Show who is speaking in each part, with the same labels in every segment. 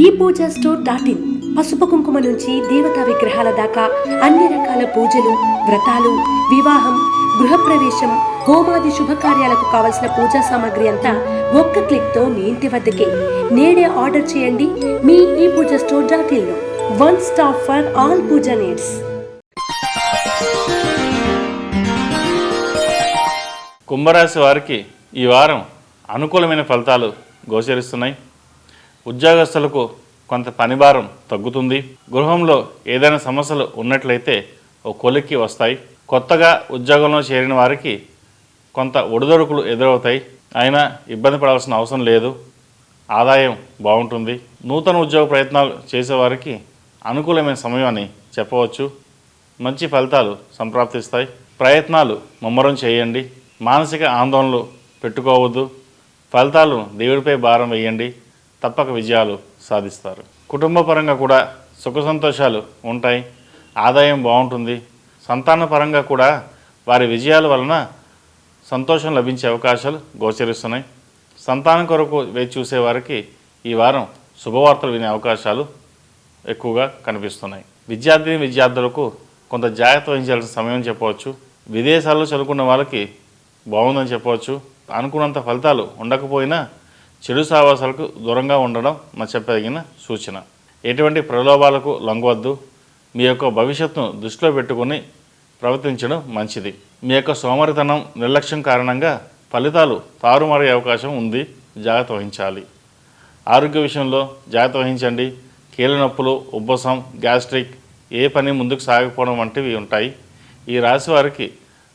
Speaker 1: ePoojaStore.in పసుపు కుంకుమ నుంచి దేవతా విగ్రహాల దాకా అన్ని రకాల పూజలు, వ్రతాలు, వివాహం, గృహప్రవేశం, హోమాది శుభకార్యాలకు కావలసిన పూజా సామాగ్రి అంతా ఒక్క క్లిక్తో మీ ఇంటి వద్దకే. నేడే ఆర్డర్ చేయండి మీ ePoojaStore.in లో. One stop for all puja needs.
Speaker 2: కుంభరాశి వారికి ఈ వారం అనుకూలమైన ఫలితాలు గోచరిస్తున్నాయి. ఉద్యోగస్తులకు కొంత పనిభారం తగ్గుతుంది. గృహంలో ఏదైనా సమస్యలు ఉన్నట్లయితే ఓ కొలిక్కి వస్తాయి. కొత్తగా ఉద్యోగంలో చేరిన వారికి కొంత ఒడిదొడుకులు ఎదురవుతాయి. అయినా ఇబ్బంది పడాల్సిన అవసరం లేదు. ఆదాయం బాగుంటుంది. నూతన ఉద్యోగ ప్రయత్నాలు చేసేవారికి అనుకూలమైన సమయం అని చెప్పవచ్చు. మంచి ఫలితాలు సంప్రాప్తిస్తాయి. ప్రయత్నాలు ముమ్మరం చేయండి. మానసిక ఆందోళనలు పెట్టుకోవద్దు. ఫలితాలను దేవుడిపై భారం వేయండి. తప్పక విజయాలు సాధిస్తారు. కుటుంబ పరంగా కూడా సుఖ సంతోషాలు ఉంటాయి. ఆదాయం బాగుంటుంది. సంతాన పరంగా కూడా వారి విజయాల వలన సంతోషం లభించే అవకాశాలు గోచరిస్తున్నాయి. సంతానం కొరకు వేచి చూసేవారికి ఈ వారం శుభవార్తలు వినే అవకాశాలు ఎక్కువగా కనిపిస్తున్నాయి. విద్యార్థులకు కొంత జాగ్రత్త వహించాల్సిన సమయం చెప్పవచ్చు. విదేశాల్లో చదువుకున్న వాళ్ళకి బాగుందని చెప్పవచ్చు. అనుకున్నంత ఫలితాలు ఉండకపోయినా చెడు సావాసాలకు దూరంగా ఉండడం చెప్పదగిన సూచన. ఎటువంటి ప్రలోభాలకు లొంగవద్దు. మీ యొక్క భవిష్యత్తును దృష్టిలో పెట్టుకుని ప్రవర్తించడం మంచిది. మీ యొక్క సోమరితనం, నిర్లక్ష్యం కారణంగా ఫలితాలు తారుమారే అవకాశం ఉంది. జాగ్రత్త వహించాలి. ఆరోగ్య విషయంలో జాగ్రత్త వహించండి. కీళ్ళ నొప్పులు, ఉబ్బసం, గ్యాస్ట్రిక్, ఏ పని ముందుకు సాగకపోవడం వంటివి ఉంటాయి. ఈ రాశి వారికి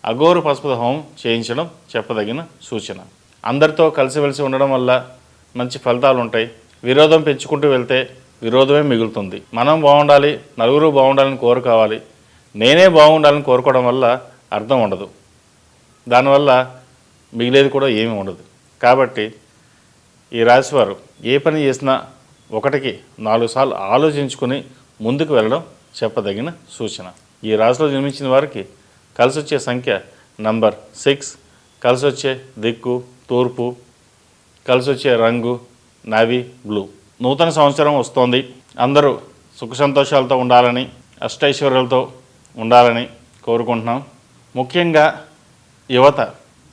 Speaker 2: అఘోర పశుపత హోమం చేయించడం చెప్పదగిన సూచన. అందరితో కలిసిమెలిసి ఉండడం వల్ల మంచి ఫలితాలు ఉంటాయి. విరోధం పెంచుకుంటూ వెళ్తే విరోధమే మిగులుతుంది. మనం బాగుండాలి, నలుగురు బాగుండాలని కోరుకోవాలి. నేనే బాగుండాలని కోరుకోవడం వల్ల అర్థం ఉండదు. దానివల్ల మిగిలేది కూడా ఏమీ ఉండదు. కాబట్టి ఈ రాశివారు ఏ పని చేసినా 1కి 4 సార్లు ఆలోచించుకుని ముందుకు వెళ్ళడం చెప్పదగిన సూచన. ఈ రాశిలో జన్మించిన వారికి కలిసి వచ్చే సంఖ్య నంబర్ 6, కలిసి వచ్చే దిక్కు తూర్పు, కలిసి వచ్చే రంగు నావీ బ్లూ. నూతన సంవత్సరం వస్తోంది. అందరూ సుఖ సంతోషాలతో ఉండాలని, అష్టైశ్వర్యాలతో ఉండాలని కోరుకుంటున్నాం. ముఖ్యంగా యువత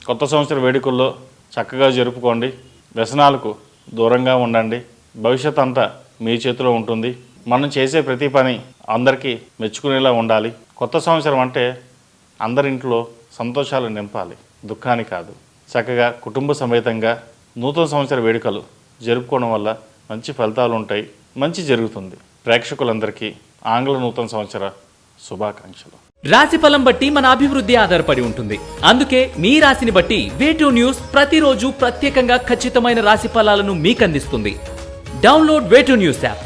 Speaker 2: కొత్త సంవత్సర వేడుకల్లో చక్కగా జరుపుకోండి. వ్యసనాలకు దూరంగా ఉండండి. భవిష్యత్ అంతా మీ చేతిలో ఉంటుంది. మనం చేసే ప్రతి పని అందరికీ మెచ్చుకునేలా ఉండాలి. కొత్త సంవత్సరం అంటే అందరింట్లో సంతోషాలు నింపాలి, దుఃఖాన్ని కాదు. చక్కగా కుటుంబ సమేతంగా నూతన సంవత్సర వేడుకలు జరుపుకోవడం వల్ల మంచి ఫలితాలు ఉంటాయి. మంచి జరుగుతుంది. ప్రేక్షకులందరికీ ఆంగ్ల నూతన సంవత్సర శుభాకాంక్షలు.
Speaker 3: రాశి ఫలం బట్టి మన అభివృద్ధి ఆధారపడి ఉంటుంది. అందుకే మీ రాశిని బట్టి వే2 న్యూస్ ప్రతిరోజు ప్రత్యేకంగా ఖచ్చితమైన రాశి ఫలాలను మీకు అందిస్తుంది. Download Way2 news app.